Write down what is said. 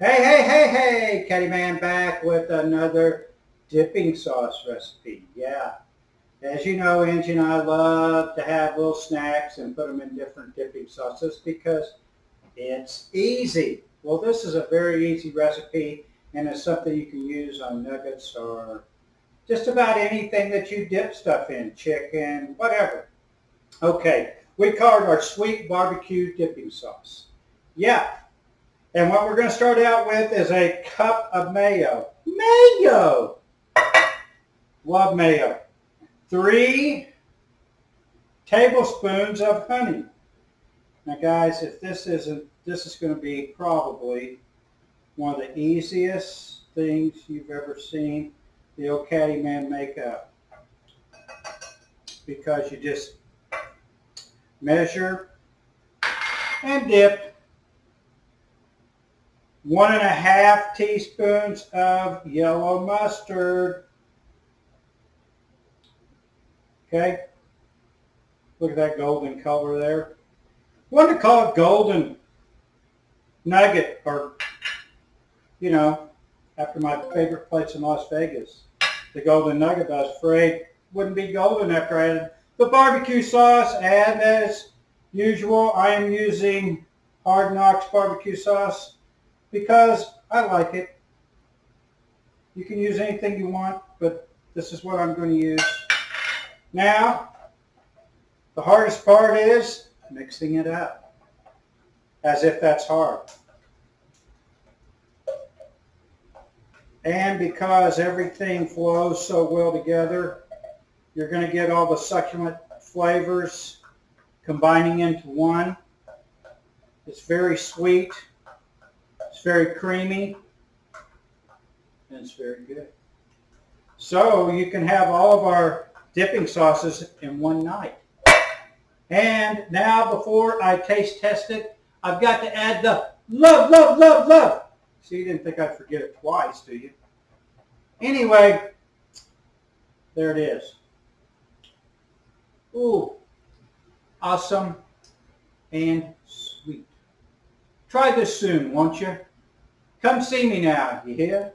Hey, Caddyman back with another dipping sauce recipe. Yeah, as you know, Angie and I love to have little snacks and put them in different dipping sauces because it's easy. Well, this is a very easy recipe and it's something you can use on nuggets or just about anything that you dip stuff in, chicken, whatever. Okay, we call it our sweet barbecue dipping sauce. Yeah, and what we're going to start out with is a cup of mayo. Mayo! Love mayo. 3 tablespoons of honey. Now guys, if this isn't, this is going to be probably one of the easiest things you've ever seen the old Caddyman make up. Because you just measure and dip 1.5 teaspoons of yellow mustard. Okay, look at that golden color there. I wanted to call it golden nugget, or, you know, after my favorite place in Las Vegas, the golden nugget, but I was afraid it wouldn't be golden after I added the barbecue sauce. And as usual, I am using Hard Knocks barbecue sauce because I like it. You can use anything you want, but this is what I'm going to use. Now, the hardest part is mixing it up, as if that's hard. And because everything flows so well together, you're going to get all the succulent flavors combining into one. It's very sweet, it's very creamy, and it's very good. So you can have all of our dipping sauces in one night. And now before I taste test it, I've got to add the love. See, you didn't think I'd forget it twice, do you? Anyway, there it is. Ooh, awesome and sweet. Try this soon, won't you? Come see me now, you hear?